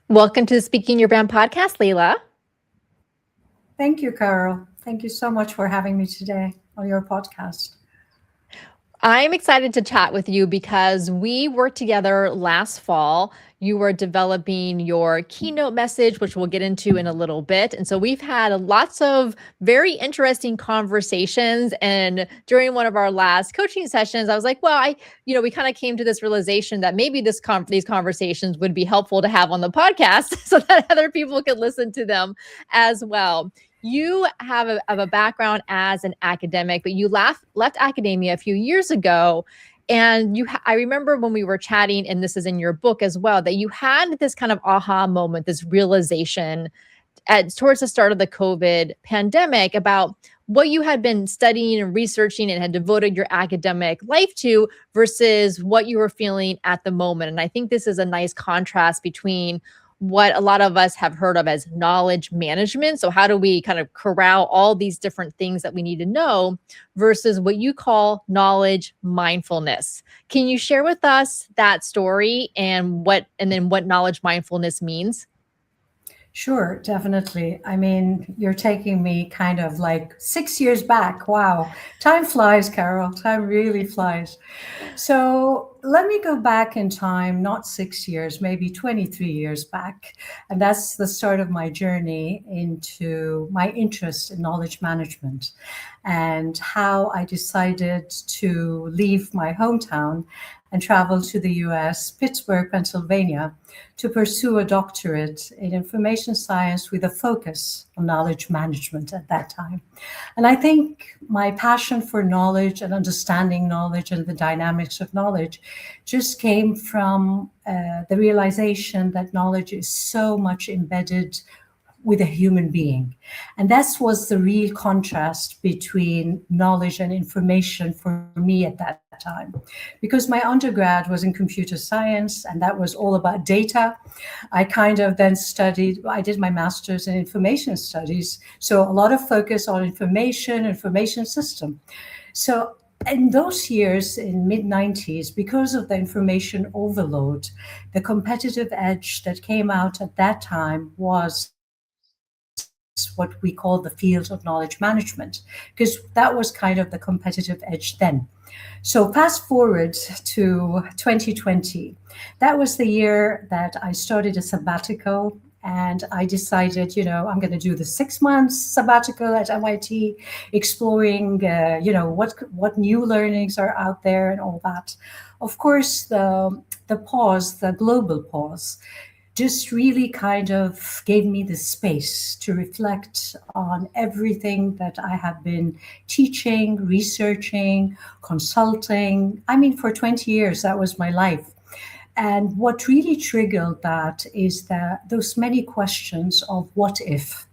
Welcome to the Speaking Your Brand podcast, Laila. Thank you, Carol. Thank you so much for having me today on your podcast. I'm excited to chat with you because we worked together last fall. You were developing your keynote message, which we'll get into in a little bit. And so we've had lots of very interesting conversations. And during one of our last coaching sessions, I was like, well, we kind of came to this realization that maybe these conversations would be helpful to have on the podcast so that other people could listen to them as well. You have a background as an academic, but you left academia a few years ago. And I remember when we were chatting, and this is in your book as well, that you had this kind of aha moment, this realization towards the start of the COVID pandemic about what you had been studying and researching and had devoted your academic life to versus what you were feeling at the moment. And I think this is a nice contrast between what a lot of us have heard of as knowledge management. So how do we kind of corral all these different things that we need to know versus what you call knowledge mindfulness? Can you share with us that story and then what knowledge mindfulness means? Sure, definitely. I mean, you're taking me kind of like 6 years back. Wow. Time flies, Carol. Time really flies. So let me go back in time, not 6 years, maybe 23 years back. And that's the start of my journey into my interest in knowledge management and how I decided to leave my hometown and travel to the US, Pittsburgh, Pennsylvania, to pursue a doctorate in information science with a focus on knowledge management at that time. And I think my passion for knowledge and understanding knowledge and the dynamics of knowledge just came from the realization that knowledge is so much embedded with a human being. And that was the real contrast between knowledge and information for me at that time. Because my undergrad was in computer science, and that was all about data. I kind of then I did my master's in information studies. So a lot of focus on information system. So in those years, in mid-90s, because of the information overload, the competitive edge that came out at that time was what we call the field of knowledge management, because that was kind of the competitive edge then. So fast forward to 2020, that was the year that I started a sabbatical. And I decided, I'm going to do the 6 months sabbatical at MIT, exploring, what new learnings are out there and all that. Of course, the global pause, just really kind of gave me the space to reflect on everything that I have been teaching, researching, consulting. I mean, for 20 years, that was my life. And what really triggered that is that those many questions of what if.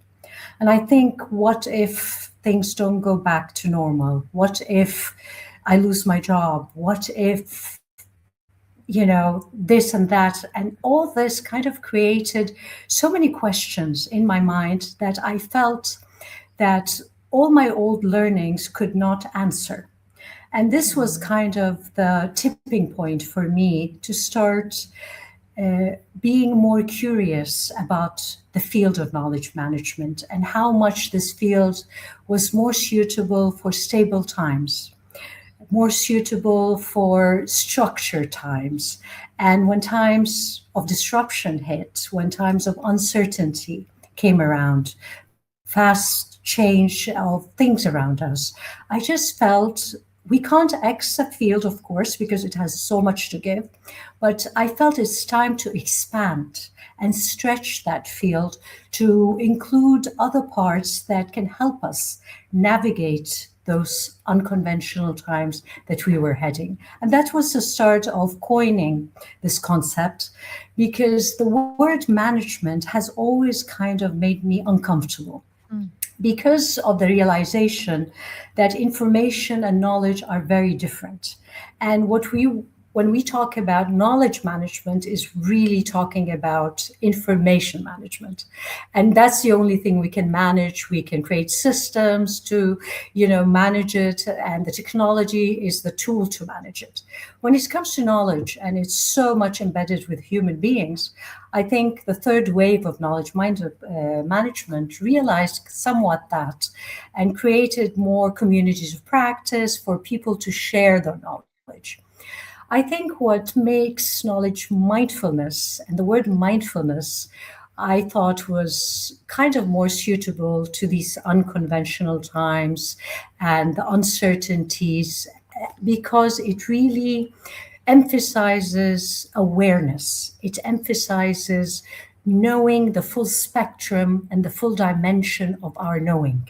And I think, what if things don't go back to normal? What if I lose my job? What if this and that, and all this kind of created so many questions in my mind that I felt that all my old learnings could not answer. And this was kind of the tipping point for me to start being more curious about the field of knowledge management and how much this field was more suitable for stable times, more suitable for structured times. And when times of disruption hit, when times of uncertainty came around, fast change of things around us, I just felt we can't X a field, of course, because it has so much to give. But I felt it's time to expand and stretch that field to include other parts that can help us navigate those unconventional times that we were heading. And that was the start of coining this concept, because the word management has always kind of made me uncomfortable. Because of the realization that information and knowledge are very different. And what we when we talk about knowledge management is really talking about information management, and that's the only thing we can manage. We can create systems to manage it, and the technology is the tool to manage it. When it comes to knowledge, and it's so much embedded with human beings, I think the third wave of knowledge management realized somewhat that, and created more communities of practice for people to share their knowledge. I think what makes knowledge mindfulness, and the word mindfulness, I thought was kind of more suitable to these unconventional times and the uncertainties, because it really emphasizes awareness. It emphasizes knowing the full spectrum and the full dimension of our knowing.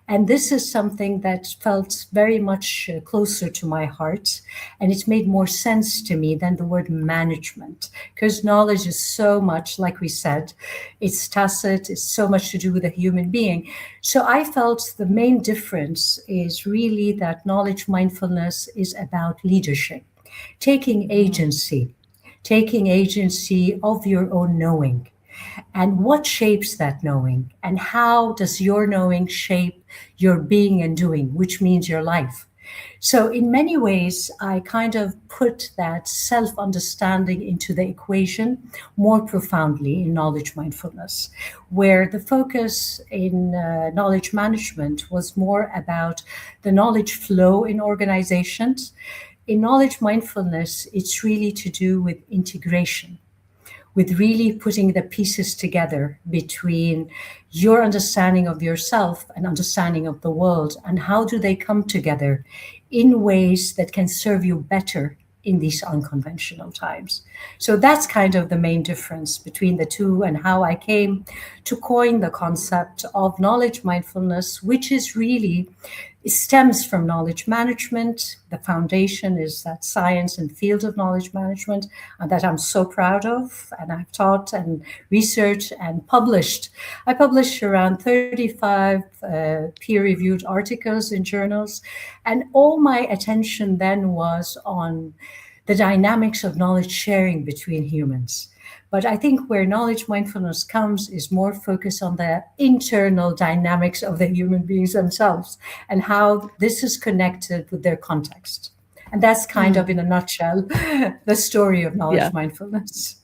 And this is something that felt very much closer to my heart. And it made more sense to me than the word management, because knowledge is so much, like we said, it's tacit, it's so much to do with a human being. So I felt the main difference is really that knowledge mindfulness is about leadership, taking Mhm. agency, taking agency of your own knowing, and what shapes that knowing, and how does your knowing shape your being and doing, which means your life. So in many ways I kind of put that self-understanding into the equation more profoundly in knowledge mindfulness, where the focus in knowledge management was more about the knowledge flow in organizations. In knowledge mindfulness, it's really to do with integration, with really putting the pieces together between your understanding of yourself and understanding of the world, and how do they come together in ways that can serve you better in these unconventional times. So that's kind of the main difference between the two, and how I came to coin the concept of knowledge mindfulness, which is really, it stems from knowledge management. The foundation is that science and field of knowledge management, and that I'm so proud of, and I've taught and researched and published. I published around 35 peer-reviewed articles in journals, and all my attention then was on the dynamics of knowledge sharing between humans. But I think where knowledge mindfulness comes is more focus on the internal dynamics of the human beings themselves, and how this is connected with their context. And that's kind of, Mm. in a nutshell, the story of Yeah. knowledge mindfulness.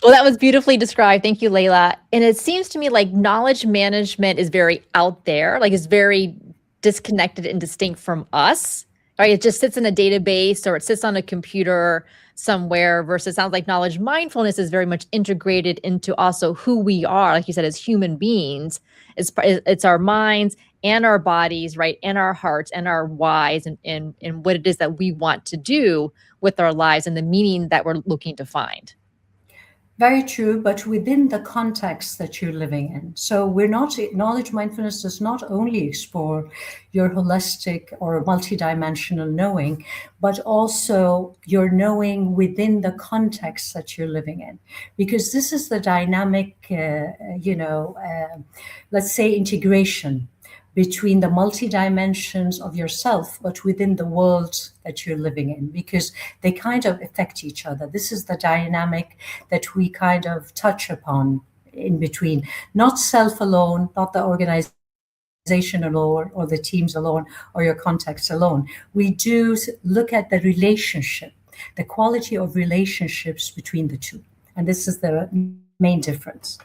Well, that was beautifully described. Thank you, Layla. And it seems to me like knowledge management is very out there, like it's very disconnected and distinct from us, right? It just sits in a database or it sits on a computer somewhere, versus sounds like knowledge mindfulness is very much integrated into also who we are, like you said, as human beings. It's our minds and our bodies, right? And our hearts and our whys, and what it is that we want to do with our lives and the meaning that we're looking to find. Very true, but within the context that you're living in. So we're not, knowledge mindfulness does not only explore your holistic or multidimensional knowing, but also your knowing within the context that you're living in. Because this is the dynamic, let's say, integration between the multi dimensions of yourself, but within the world that you're living in, because they kind of affect each other. This is the dynamic that we kind of touch upon in between, not self alone, not the organization alone or the teams alone or your context alone. We do look at the relationship, the quality of relationships between the two. And this is the main difference.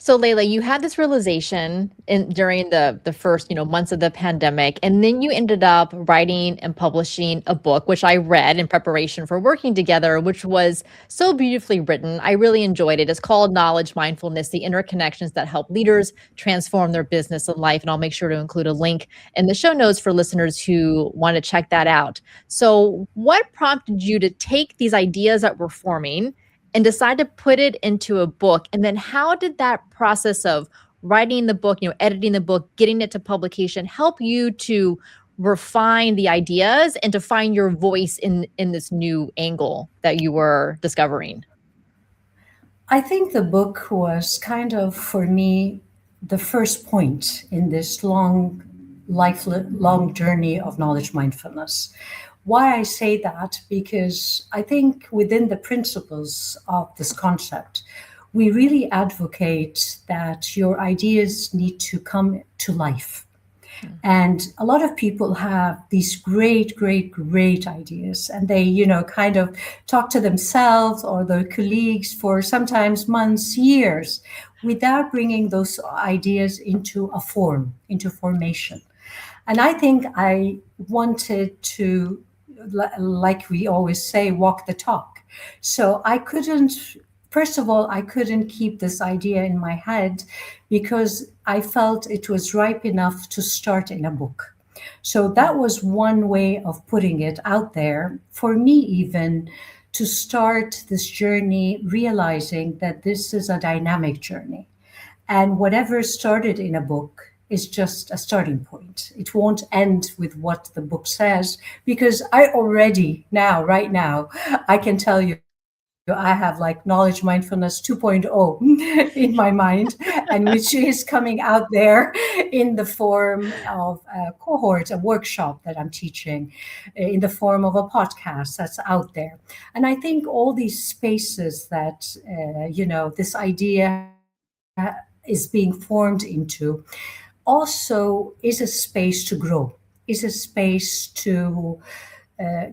So Layla, you had this realization during the first, months of the pandemic, and then you ended up writing and publishing a book, which I read in preparation for working together, which was so beautifully written. I really enjoyed it. It's called Knowledge Mindfulness: The Interconnections That Help Leaders Transform Their Business and Life. And I'll make sure to include a link in the show notes for listeners who want to check that out. So, what prompted you to take these ideas that were forming and decide to put it into a book? And then how did that process of writing the book, editing the book, getting it to publication help you to refine the ideas and to find your voice in this new angle that you were discovering? I think the book was kind of, for me, the first point in this long journey of knowledge mindfulness, Why I say that, because I think within the principles of this concept, we really advocate that your ideas need to come to life. And a lot of people have these great, great, great ideas, and they, kind of talk to themselves or their colleagues for sometimes months, years, without bringing those ideas into a form, into formation. And I think I wanted to, like we always say, walk the talk. So I couldn't, first of all, I couldn't keep this idea in my head because I felt it was ripe enough to start in a book. So that was one way of putting it out there for me, even to start this journey, realizing that this is a dynamic journey. And whatever started in a book is just a starting point. It won't end with what the book says, because I already now, right now, I can tell you I have like Knowledge Mindfulness 2.0 in my mind, and which is coming out there in the form of a cohort, a workshop that I'm teaching, in the form of a podcast that's out there. And I think all these spaces that, this idea is being formed into also is a space to grow, is a space to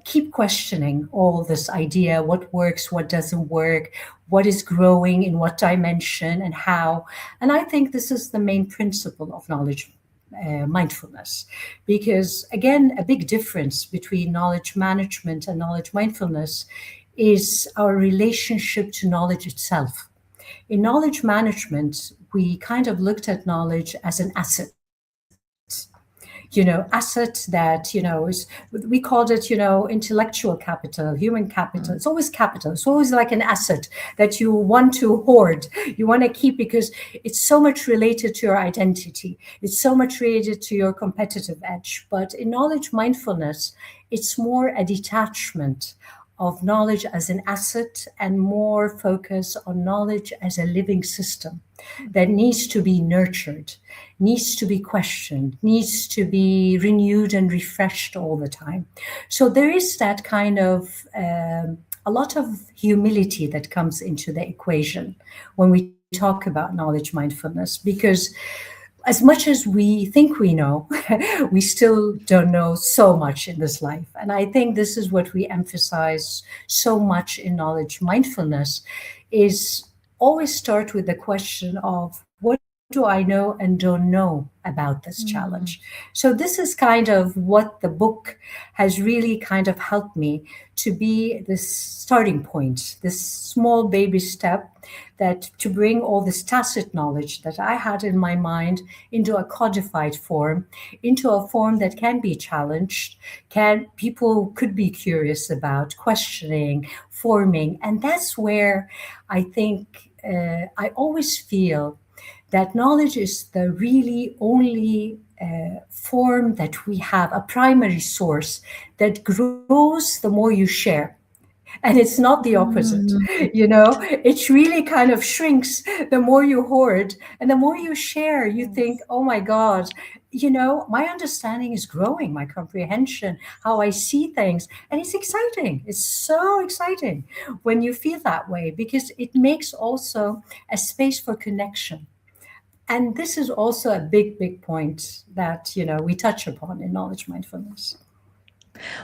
keep questioning all this idea, what works, what doesn't work, what is growing in what dimension and how. And I think this is the main principle of knowledge mindfulness. Because again, a big difference between knowledge management and knowledge mindfulness is our relationship to knowledge itself. In knowledge management, we kind of looked at knowledge as an asset, asset that, we called it, intellectual capital, human capital. It's always capital. It's always like an asset that you want to hoard, you want to keep, because it's so much related to your identity. It's so much related to your competitive edge. But in knowledge mindfulness, it's more a detachment of knowledge as an asset and more focus on knowledge as a living system that needs to be nurtured, needs to be questioned, needs to be renewed and refreshed all the time. So there is that kind of a lot of humility that comes into the equation when we talk about knowledge mindfulness, because as much as we think we know, we still don't know so much in this life. And I think this is what we emphasize so much in knowledge mindfulness, is always start with the question of what do I know and don't know about this challenge. Mm. So this is kind of what the book has really kind of helped me to be this starting point, this small baby step, that to bring all this tacit knowledge that I had in my mind into a codified form, into a form that can be challenged, can people could be curious about, questioning, forming. And that's where I think I always feel that knowledge is the really only form that we have, a primary source that grows the more you share. And it's not the opposite. Mm. It really kind of shrinks the more you hoard, and the more you share, you think, Yes. oh my God, my understanding is growing, my comprehension, how I see things. And it's exciting. It's so exciting when you feel that way, because it makes also a space for connection. And this is also a big, big point that, we touch upon in knowledge mindfulness.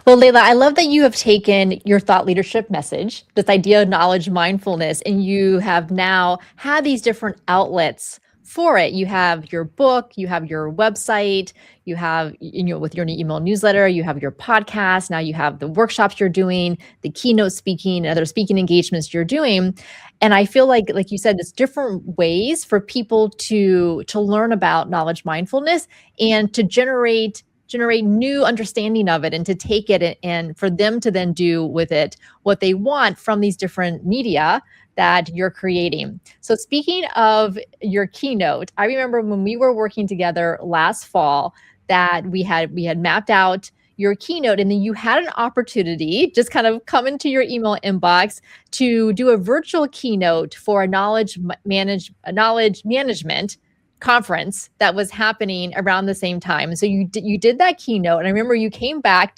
Well, Layla, I love that you have taken your thought leadership message, this idea of knowledge mindfulness, and you have now had these different outlets for it. You have your book, you have your website, you have, with your email newsletter, you have your podcast, now you have the workshops you're doing, the keynote speaking, other speaking engagements you're doing. And I feel like you said, it's different ways for people to learn about knowledge mindfulness and to generate new understanding of it, and to take it and for them to then do with it what they want from these different media that you're creating. So speaking of your keynote, I remember when we were working together last fall that we had mapped out your keynote, and then you had an opportunity just kind of come into your email inbox to do a virtual keynote for a knowledge management conference that was happening around the same time. So you did that keynote, and I remember you came back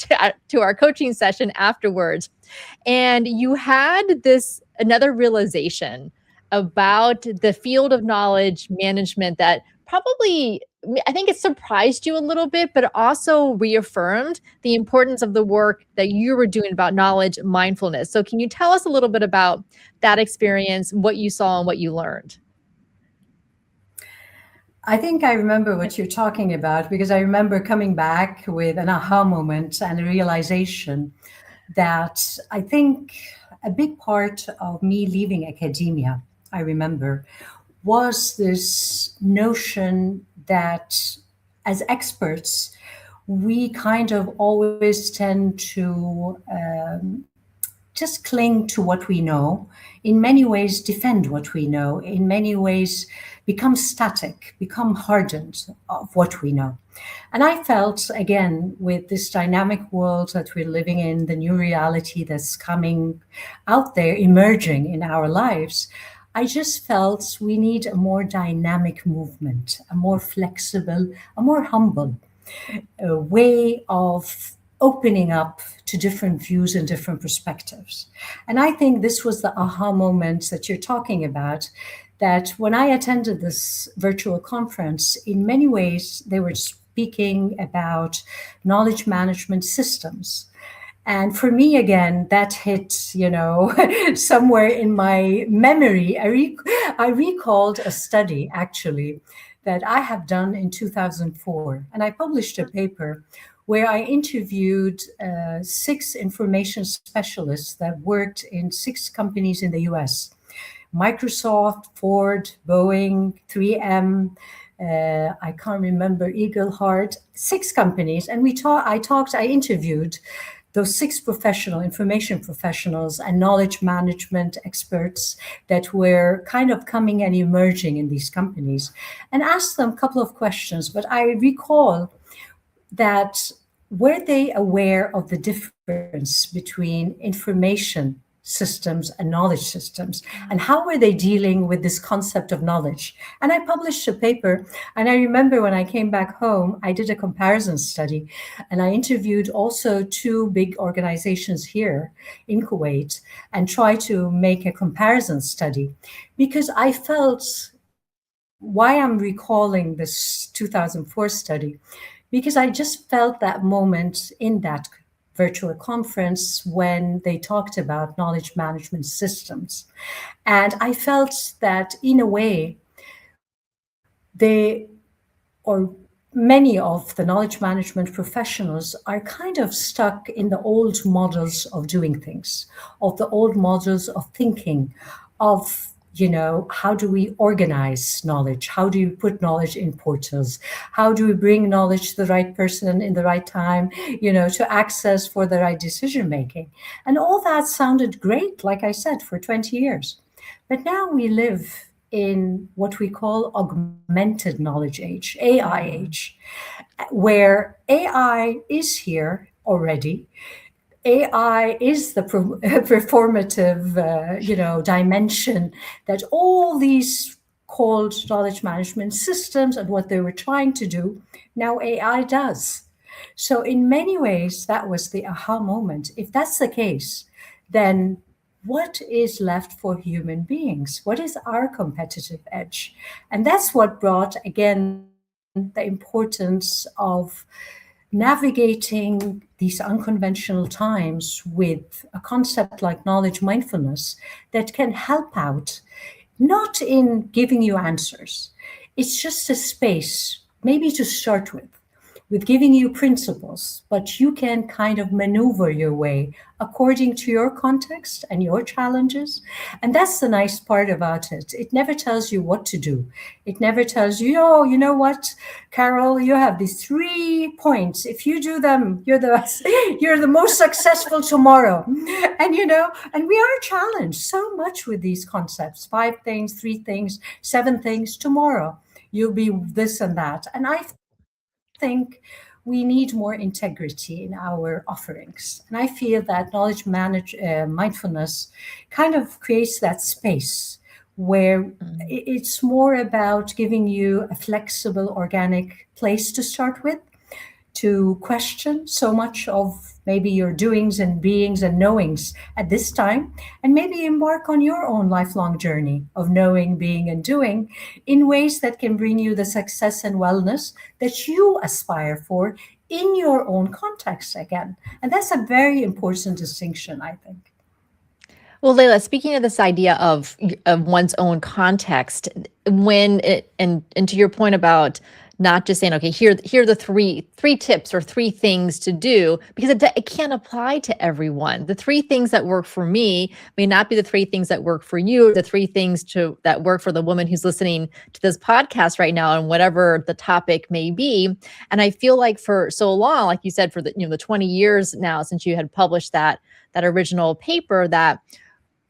to our coaching session afterwards, and you had this another realization about the field of knowledge management that probably, I think it surprised you a little bit, but it also reaffirmed the importance of the work that you were doing about knowledge mindfulness. So, can you tell us a little bit about that experience, what you saw, and what you learned? I think I remember what you're talking about because I remember coming back with an aha moment and a realization that I think a big part of me leaving academia, I remember, was this notion that as experts, we kind of always tend to just cling to what we know, in many ways defend what we know, in many ways become static, become hardened of what we know. And I felt, again, with this dynamic world that we're living in, the new reality that's coming out there, emerging in our lives, I just felt we need a more dynamic movement, a more flexible, a more humble a way of opening up to different views and different perspectives. And I think this was the aha moment that you're talking about. That when I attended this virtual conference, in many ways, they were speaking about knowledge management systems. And for me, again, that hit, somewhere in my memory. I recalled a study actually that I have done in 2004. And I published a paper where I interviewed six information specialists that worked in six companies in the US: Microsoft, Ford, Boeing, 3M. I can't remember, Eagle Heart, six companies. And I interviewed those six information professionals and knowledge management experts that were kind of coming and emerging in these companies, and asked them a couple of questions. But I recall that were they aware of the difference between information systems and knowledge systems, and how were they dealing with this concept of knowledge? And I published a paper, and I remember when I came back home, I did a comparison study, and I interviewed also two big organizations here in Kuwait and tried to make a comparison study, because I felt, why I'm recalling this 2004 study, because I just felt that moment in that virtual conference when they talked about knowledge management systems. And I felt that in a way, they, or many of the knowledge management professionals, are kind of stuck in the old models of doing things, of the old models of thinking, of how do we organize knowledge? How do you put knowledge in portals? How do we bring knowledge to the right person in the right time, to access for the right decision making? And all that sounded great, like I said, for 20 years. But now we live in what we call augmented knowledge age, AI age, where AI is here already. AI is the performative, dimension that all these called knowledge management systems and what they were trying to do, now AI does. So in many ways, that was the aha moment. If that's the case, then what is left for human beings? What is our competitive edge? And that's what brought, again, the importance of navigating these unconventional times with a concept like knowledge mindfulness that can help out, not in giving you answers. It's just a space, maybe to start with giving you principles, but you can kind of maneuver your way according to your context and your challenges. And that's the nice part about it. It never tells you what to do. It never tells you, oh, you know what, Carol, you have these 3 points. If you do them, you're the most successful tomorrow. And we are challenged so much with these concepts: 5 things, 3 things, 7 things tomorrow. You'll be this and that. And I think we need more integrity in our offerings. And I feel that mindfulness kind of creates that space where Mm. it's more about giving you a flexible, organic place to start with, to question so much of maybe your doings and beings and knowings at this time, and maybe embark on your own lifelong journey of knowing, being, and doing in ways that can bring you the success and wellness that you aspire for in your own context again. And that's a very important distinction, I think. Well, Layla, speaking of this idea of one's own context, when it and to your point about not just saying, okay, here are the three tips or three things to do, because it can't apply to everyone. The three things that work for me may not be the three things that work for you. The three things that work for the woman who's listening to this podcast right now, and whatever the topic may be. And I feel like for so long, like you said, for the 20 years now since you had published that original paper, that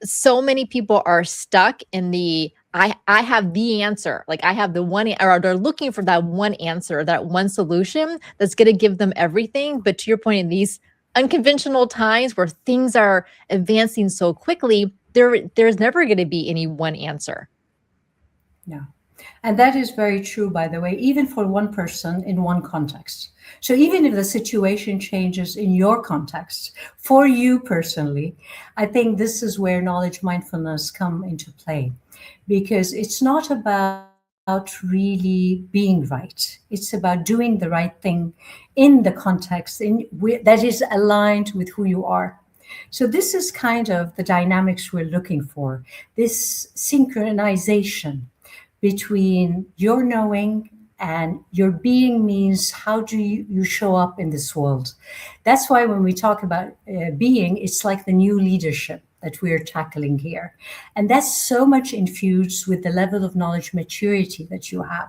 so many people are stuck in the I have the answer. Like I have the one, or they're looking for that one answer, that one solution that's going to give them everything. But to your point, in these unconventional times where things are advancing so quickly, there's never going to be any one answer. Yeah. And that is very true, by the way, even for one person in one context. So even if the situation changes in your context, for you personally, I think this is where knowledge mindfulness come into play, because it's not about really being right. It's about doing the right thing in the context that is aligned with who you are. So this is kind of the dynamics we're looking for, this synchronization between your knowing and your being. Means how do you show up in this world. That's why when we talk about being, it's like the new leadership that we're tackling here. And that's so much infused with the level of knowledge maturity that you have.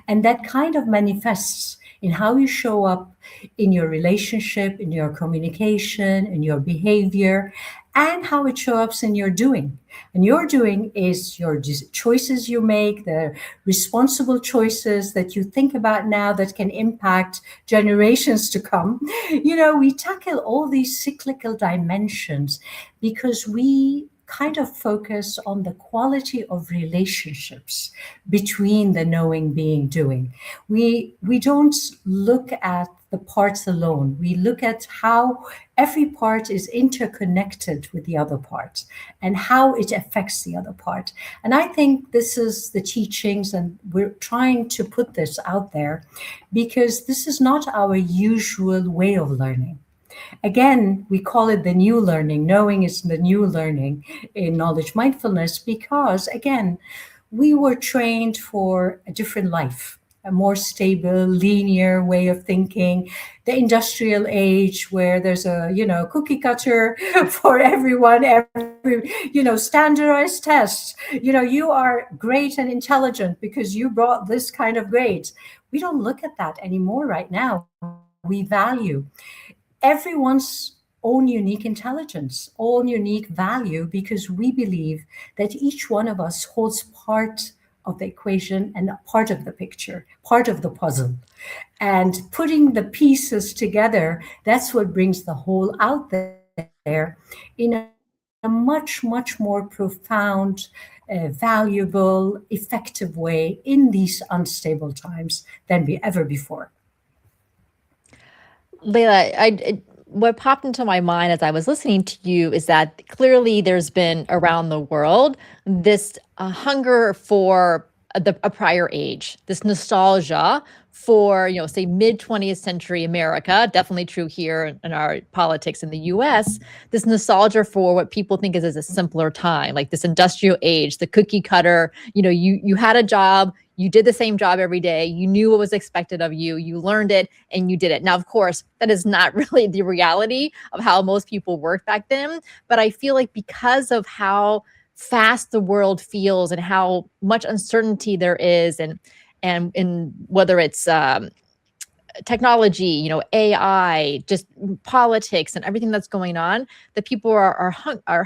And that kind of manifests in how you show up in your relationship, in your communication, in your behavior, and how it shows up in your doing. And your doing is your choices you make, the responsible choices that you think about now that can impact generations to come. We tackle all these cyclical dimensions because we kind of focus on the quality of relationships between the knowing, being, doing. We don't look at the parts alone. We look at how every part is interconnected with the other part and how it affects the other part. And I think this is the teachings, and we're trying to put this out there because this is not our usual way of learning. Again, we call it the new learning. Knowing is the new learning in knowledge mindfulness because, again, we were trained for a different life, a more stable, linear way of thinking, the industrial age where there's a, cookie cutter for everyone, standardized tests. You are great and intelligent because you brought this kind of grades. We don't look at that anymore right now. We value everyone's own unique intelligence, own unique value, because we believe that each one of us holds part of the equation and a part of the picture, part of the puzzle. And putting the pieces together, that's what brings the whole out there in a much, much more profound, valuable, effective way in these unstable times than ever before. Layla, what popped into my mind as I was listening to you is that clearly there's been around the world this hunger for a prior age, this nostalgia for, say mid 20th century America, definitely true here in our politics in the US, this nostalgia for what people think is a simpler time, like this industrial age, the cookie cutter, you had a job, you did the same job every day, you knew what was expected of you, you learned it and you did it. Now, of course, that is not really the reality of how most people worked back then, but I feel like because of how fast the world feels and how much uncertainty there is, and in whether it's technology, AI, just politics and everything that's going on, that people are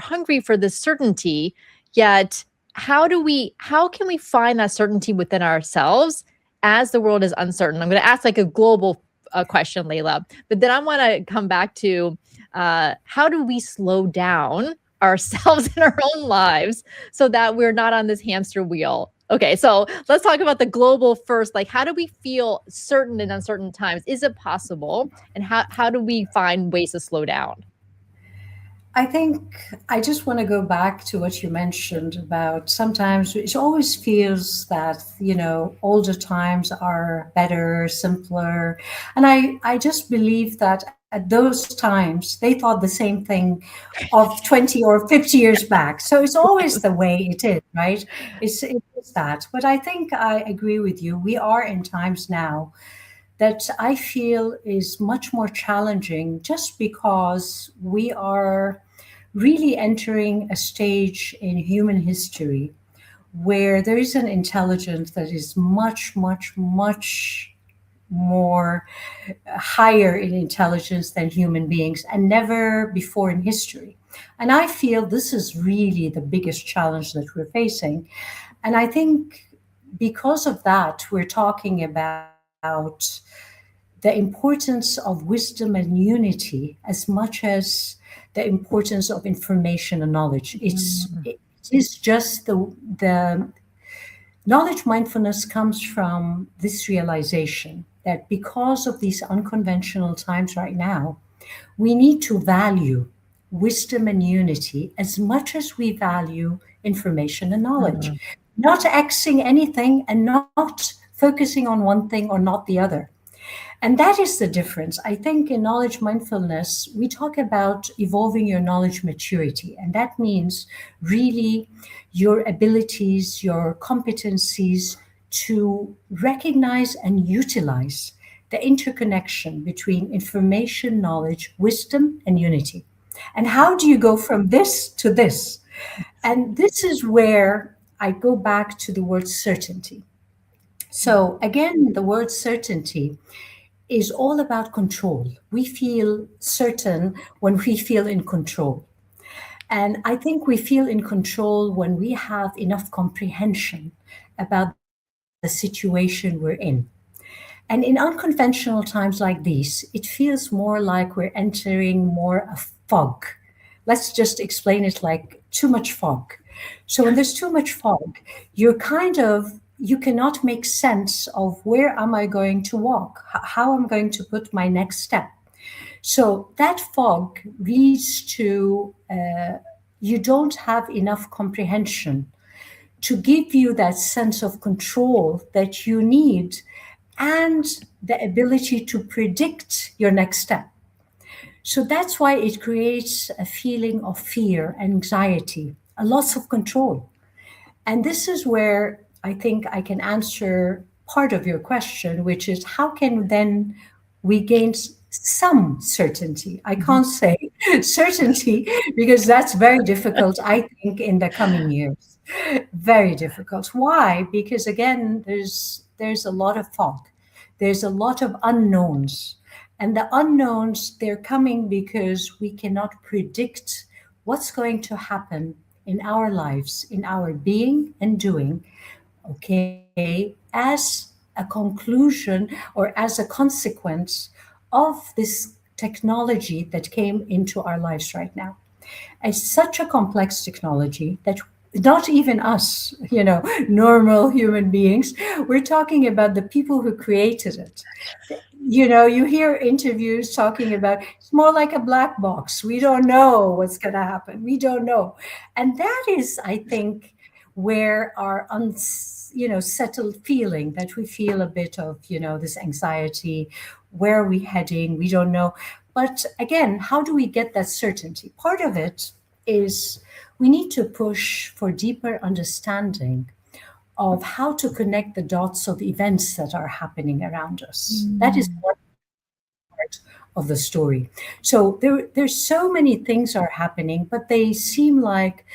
hungry for this certainty. Yet, how can we find that certainty within ourselves as the world is uncertain? I'm going to ask like a global question, Layla, but then I want to come back to how do we slow down ourselves in our own lives so that we're not on this hamster wheel. Okay, so let's talk about the global first. Like, how do we feel certain in uncertain times? Is it possible? And how do we find ways to slow down? I think I just want to go back to what you mentioned about sometimes it always feels that, older times are better, simpler. And I just believe that at those times, they thought the same thing of 20 or 50 years back. So it's always the way it is, right? It is that. But I think I agree with you. We are in times now that I feel is much more challenging just because we are really entering a stage in human history where there is an intelligence that is much, much, much more higher in intelligence than human beings and never before in history. And I feel this is really the biggest challenge that we're facing. And I think because of that, we're talking about the importance of wisdom and unity as much as the importance of information and knowledge. Mm, It is just the knowledge mindfulness comes from this realization that because of these unconventional times right now, we need to value wisdom and unity as much as we value information and knowledge, mm, not Xing anything and not focusing on one thing or not the other. And that is the difference. I think in knowledge mindfulness, we talk about evolving your knowledge maturity. And that means really your abilities, your competencies to recognize and utilize the interconnection between information, knowledge, wisdom, and unity. And how do you go from this to this? And this is where I go back to the word certainty. So, again, the word certainty is all about control. We feel certain when we feel in control. And I think we feel in control when we have enough comprehension about the situation we're in. And in unconventional times like these, it feels more like we're entering more a fog. Let's just explain it like too much fog. So when there's too much fog, you cannot make sense of where am I going to walk, how I'm going to put my next step. So that fog leads to you don't have enough comprehension to give you that sense of control that you need and the ability to predict your next step. So that's why it creates a feeling of fear, anxiety, a loss of control. And this is where I think I can answer part of your question, which is how can then we gain some certainty? I mhm. can't say certainty because that's very difficult, I think, in the coming years. Very difficult. Why? Because again, there's a lot of fog. There's a lot of unknowns. And the unknowns, they're coming because we cannot predict what's going to happen in our lives, in our being and doing, okay, as a conclusion or as a consequence of this technology that came into our lives right now. It's such a complex technology that not even us, normal human beings, we're talking about the people who created it. You hear interviews talking about it's more like a black box. We don't know what's going to happen. We don't know. And that is, I think, where our settled feeling that we feel a bit of, this anxiety. Where are we heading? We don't know. But again, how do we get that certainty? Part of it is we need to push for deeper understanding of how to connect the dots of events that are happening around us. That is Mm, one part of the story. So there's so many things are happening, but they seem like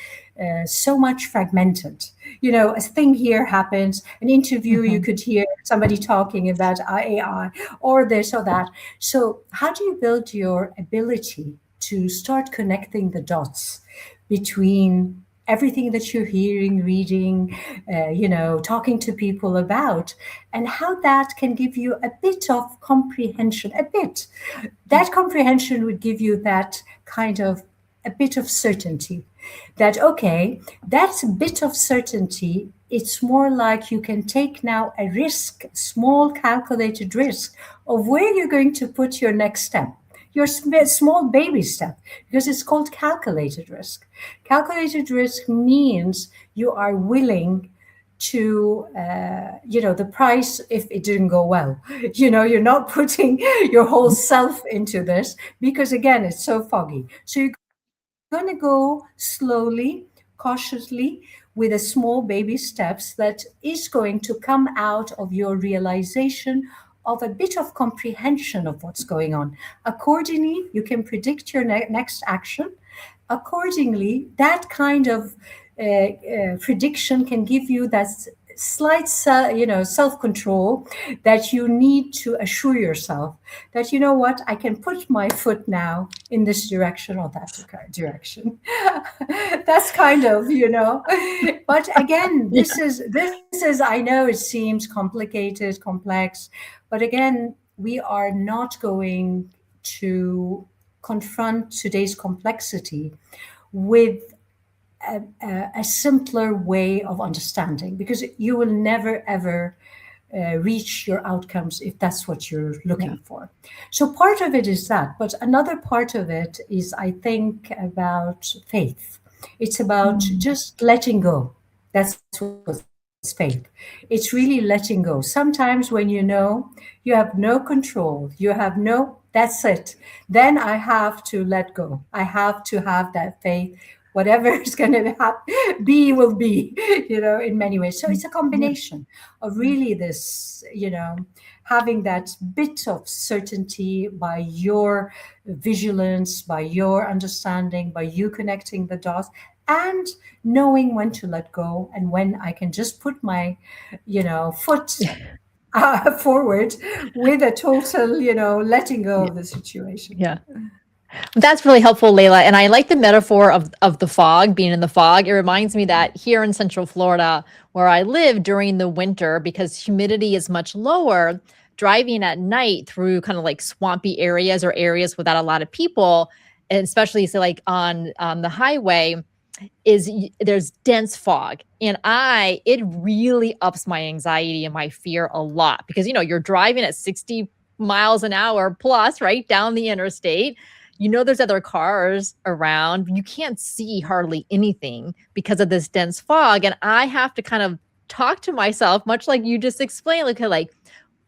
so much fragmented. A thing here happens, an interview, you mhm, could hear somebody talking about AI or this or that. So how do you build your ability to start connecting the dots between everything that you're hearing, reading, talking to people about, and how that can give you a bit of comprehension, a bit. That comprehension would give you that kind of a bit of certainty. that, okay, that's a bit of certainty. It's more like you can take now a risk, small calculated risk of where you're going to put your next step, your small baby step, because it's called calculated risk. Calculated risk means you are willing to, the price if it didn't go well. You're not putting your whole self into this because, again, it's so foggy. So you're going to go slowly, cautiously, with a small baby steps that is going to come out of your realization of a bit of comprehension of what's going on. Accordingly, you can predict your next action. Accordingly, that kind of prediction can give you that slight self control that you need to assure yourself that, you know what, I can put my foot now in this direction or that direction. That's kind of, but again, Yeah. this is, I know it seems complicated, complex, but again, we are not going to confront today's complexity with a simpler way of understanding, because you will never ever reach your outcomes if that's what you're Yeah. looking for. So part of it is that, but another part of it is, I think, about faith. It's about Mm. just letting go. That's what's faith. It's really letting go. Sometimes when you have no control, you have no, that's it. Then I have to let go. I have to have that faith. Whatever is going to be will be, in many ways. So it's a Yeah. combination of really this, having that bit of certainty by your vigilance, by your understanding, by you connecting the dots, and knowing when to let go and when I can just put my, foot forward with a total, letting go Yeah. of the situation. Yeah. That's really helpful, Layla. And I like the metaphor of the fog, being in the fog. It reminds me that here in Central Florida, where I live during the winter, because humidity is much lower, driving at night through kind of like swampy areas or areas without a lot of people, and especially say like on the highway, there's dense fog, and I it really ups my anxiety and my fear a lot, because you're driving at 60 miles an hour plus, right, down the interstate. There's other cars around, you can't see hardly anything because of this dense fog, and I have to kind of talk to myself, much like you just explained, like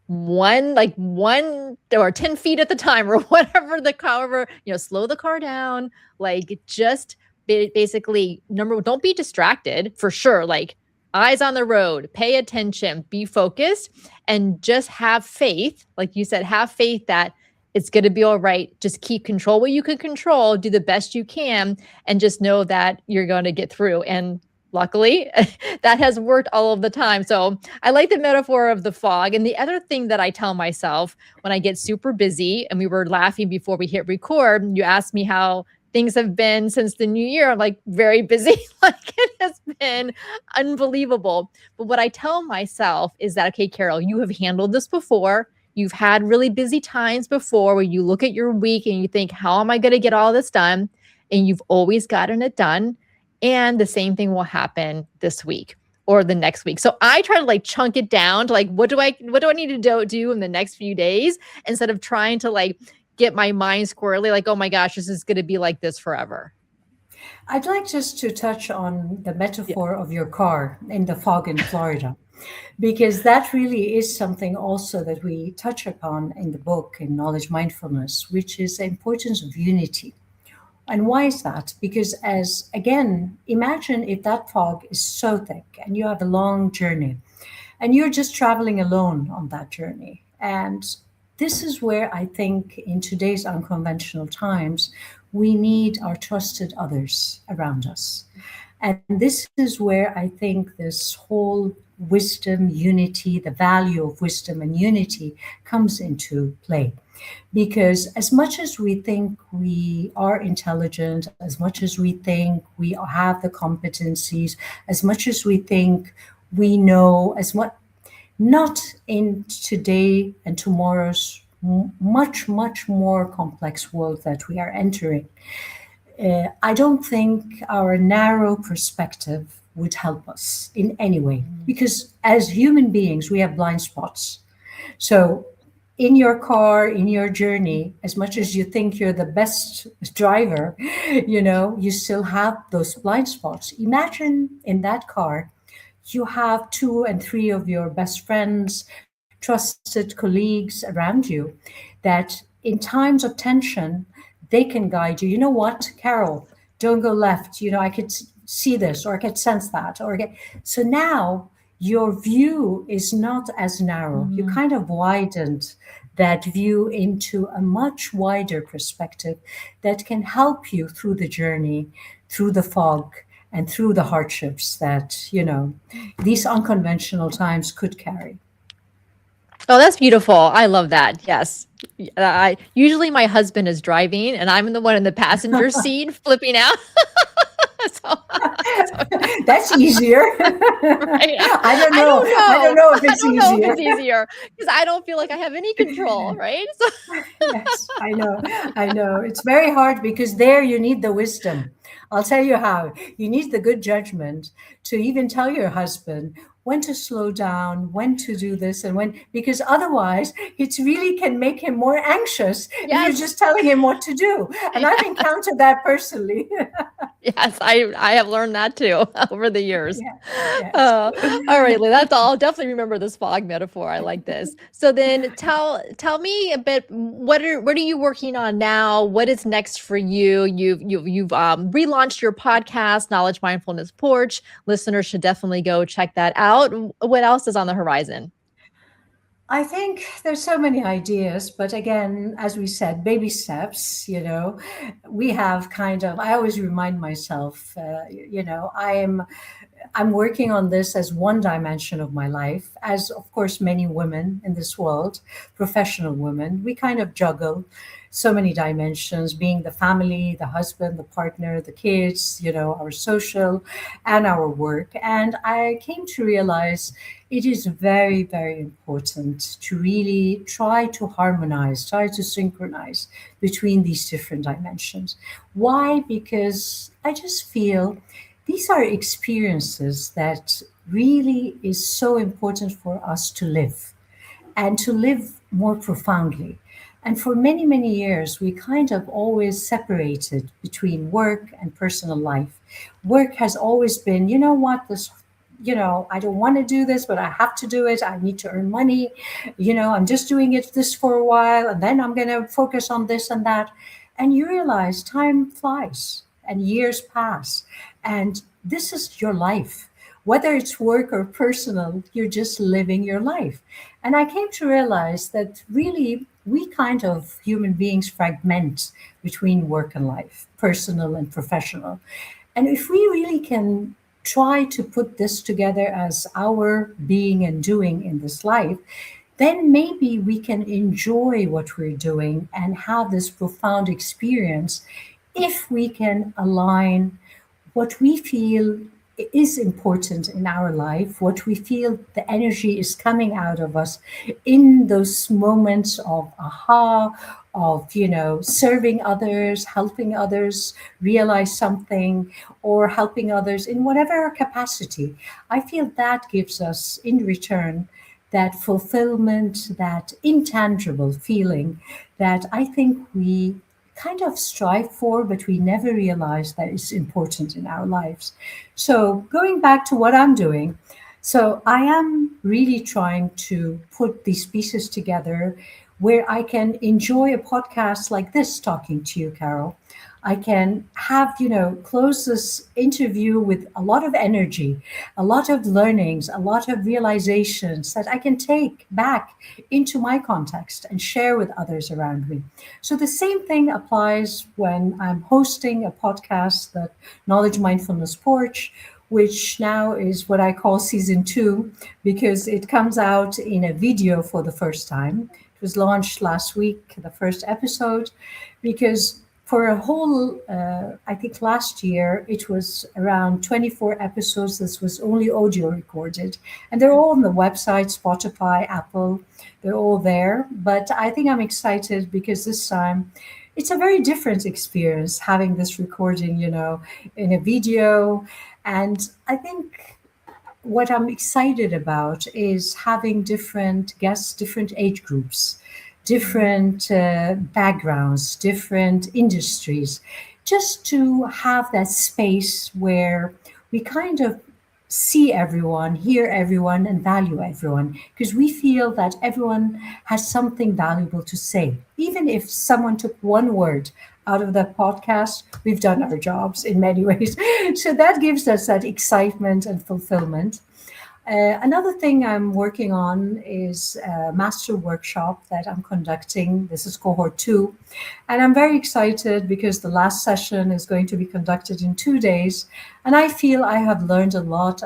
one or 10 feet at the time, or whatever, however, slow the car down, like just basically, number, don't be distracted, for sure, like eyes on the road, pay attention, be focused, and just have faith, like you said, have faith that it's going to be all right. Just keep control what you can control, do the best you can, and just know that you're going to get through. And luckily, that has worked all of the time. So I like the metaphor of the fog. And the other thing that I tell myself when I get super busy, and we were laughing before we hit record, you asked me how things have been since the new year. I'm like, very busy. Like, it has been unbelievable. But what I tell myself is that, okay, Carol, you have handled this before. You've had really busy times before where you look at your week and you think, how am I going to get all this done? And you've always gotten it done. And the same thing will happen this week or the next week. So I try to like chunk it down to like, what do I need to do in the next few days, instead of trying to like get my mind squarely like, oh my gosh, this is going to be like this forever. I'd like just to touch on the Yeah. metaphor of your car in the fog in Florida, because that really is something also that we touch upon in the book in Knowledge Mindfulness, which is the importance of unity. And why is that? Because, as again, imagine if that fog is so thick and you have a long journey and you're just traveling alone on that journey. And this is where I think in today's unconventional times, we need our trusted others around us. And this is where I think this whole wisdom, unity, the value of wisdom and unity comes into play. Because as much as we think we are intelligent, as much as we think we have the competencies, as much as we think we know, as much, not in today and tomorrow's much, much more complex world that we are entering. I don't think our narrow perspective would help us in any way Mhm. because as human beings, we have blind spots. So, in your car, in your journey, as much Mhm. as you think you're the best driver, you still have those blind spots. Imagine in that car, you have two and three of your best friends, trusted colleagues around you that in times of tension, they can guide you. You know what, Carol, don't go left. I could see this or I could sense that. So now your view is not as narrow. You Mhm. kind of widened that view into a much wider perspective that can help you through the journey, through the fog, and through the hardships that, these unconventional times could carry. Oh, that's beautiful. I love that. Yes. I usually my husband is driving and I'm the one in the passenger seat flipping out. so, so That's easier. right. I don't I know. don't I don't know. know if I it's don't know if easier. it's easier because I don't feel like I have any control, right? So Yes, I know. I know. It's very hard because there you need the wisdom. I'll tell you how. You need the good judgment to even tell your husband when to slow down, when to do this, and when, because otherwise it really can make him more anxious if you're yes. just telling him what to do. And I've Yes. encountered that personally. Yes, I have learned that too over the years. Yeah. Yes. All right, Lee, that's all. I'll definitely remember this fog metaphor. I like this. So then tell me a bit what are you working on now? What is next for you? You've relaunched your podcast, Knowledge Mindfulness Porch. Listeners should definitely go check that out. What else is on the horizon? I think there's so many ideas, but again, as we said, baby steps, we have kind of, I always remind myself, I'm working on this as one dimension of my life, as of course many women in this world, professional women, we kind of juggle so many dimensions, being the family, the husband, the partner, the kids, our social and our work. And I came to realize it is very, very important to really try to harmonize, try to synchronize between these different dimensions. Why? Because I just feel these are experiences that really is so important for us to live and to live more profoundly. And for many, many years, we kind of always separated between work and personal life. Work has always been, you know what, I don't want to do this, but I have to do it. I need to earn money. I'm just doing it this for a while, and then I'm going to focus on this and that. And you realize time flies and years pass, and this is your life. Whether it's work or personal, you're just living your life. And I came to realize that really we kind of human beings fragment between work and life, personal and professional. And if we really can try to put this together as our being and doing in this life, then maybe we can enjoy what we're doing and have this profound experience if we can align what we feel is important in our life, what we feel the energy is coming out of us in those moments of aha, of, serving others, helping others realize something, or helping others in whatever capacity. I feel that gives us in return that fulfillment, that intangible feeling that I think we kind of strive for, but we never realize that it's important in our lives. So, going back to what I'm doing, so I am really trying to put these pieces together where I can enjoy a podcast like this talking to you, Carol. I can have, close this interview with a lot of energy, a lot of learnings, a lot of realizations that I can take back into my context and share with others around me. So the same thing applies when I'm hosting a podcast, the Knowledge Mindfulness Porch, which now is what I call season two, because it comes out in a video for the first time. It was launched last week, the first episode, because for a whole, I think last year, it was around 24 episodes. This was only audio recorded. And they're all on the website, Spotify, Apple, they're all there. But I think I'm excited because this time it's a very different experience having this recording, in a video. And I think what I'm excited about is having different guests, different age groups, different backgrounds, different industries, just to have that space where we kind of see everyone, hear everyone, and value everyone, because we feel that everyone has something valuable to say. Even if someone took one word out of that podcast, we've done our jobs in many ways. So that gives us that excitement and fulfillment. Another thing I'm working on is a master workshop that I'm conducting. This is cohort 2. And I'm very excited because the last session is going to be conducted in 2 days. And I feel I have learned a lot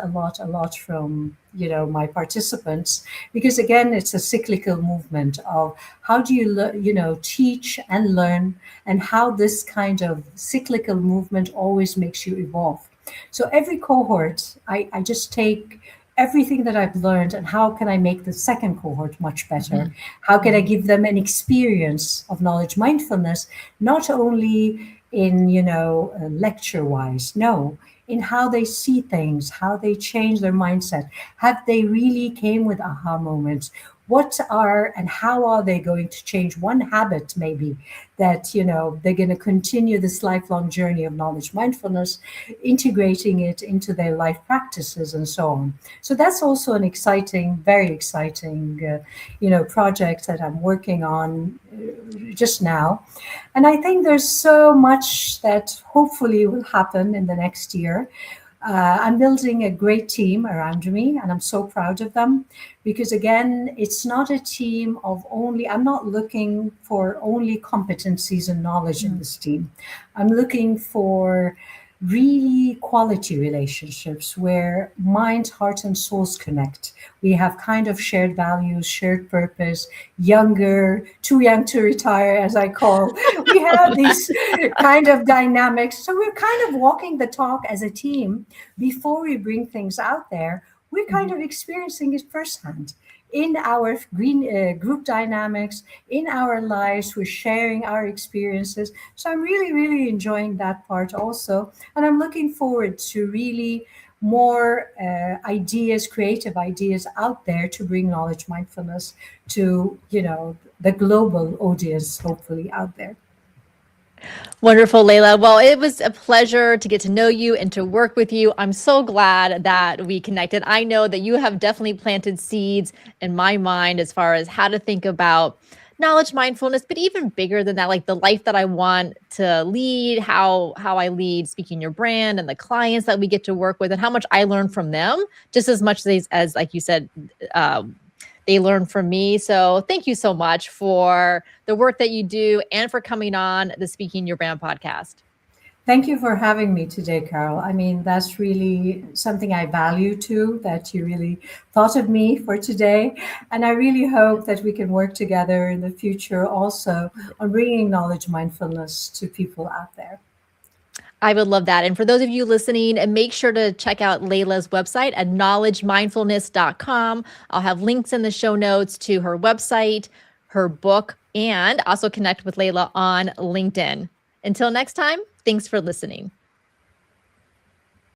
from my participants, because again it's a cyclical movement of how do you teach and learn, and how this kind of cyclical movement always makes you evolve. So every cohort, I just take everything that I've learned and how can I make the second cohort much better? Mhm. How can I Mhm. give them an experience of knowledge mindfulness, not only in, lecture wise, no, in how they see things, how they change their mindset. Have they really came with aha moments? What are and how are they going to change one habit, maybe, that they're going to continue this lifelong journey of knowledge mindfulness, integrating it into their life practices and so on. So that's also an exciting, very exciting, project that I'm working on just now. And I think there's so much that hopefully will happen in the next year. I'm building a great team around me, and I'm so proud of them, because again, it's not a team of only, I'm not looking for only competencies and knowledge in Mhm. this team. I'm looking for really quality relationships where mind, heart, and souls connect. We have kind of shared values, shared purpose, younger, too young to retire, as I call. We have these kind of dynamics. So we're kind of walking the talk as a team before we bring things out there. We're kind Mhm. of experiencing it firsthand in our green group dynamics, in our lives. We're sharing our experiences. So I'm really, really enjoying that part also. And I'm looking forward to really more ideas, creative ideas out there to bring knowledge mindfulness to, the global audience, hopefully out there. Wonderful, Layla. Well, it was a pleasure to get to know you and to work with you. I'm so glad that we connected. I know that you have definitely planted seeds in my mind as far as how to think about knowledge mindfulness, but even bigger than that, like the life that I want to lead, how I lead speaking your brand, and the clients that we get to work with, and how much I learn from them just as much as like you said, uh, they learn from me. So thank you so much for the work that you do and for coming on the Speaking Your Brand podcast. Thank you for having me today, Carol. I mean, that's really something I value too, that you really thought of me for today. And I really hope that we can work together in the future also on bringing knowledge mindfulness to people out there. I would love that. And for those of you listening, make sure to check out Layla's website at knowledgemindfulness.com. I'll have links in the show notes to her website, her book, and also connect with Layla on LinkedIn. Until next time, thanks for listening.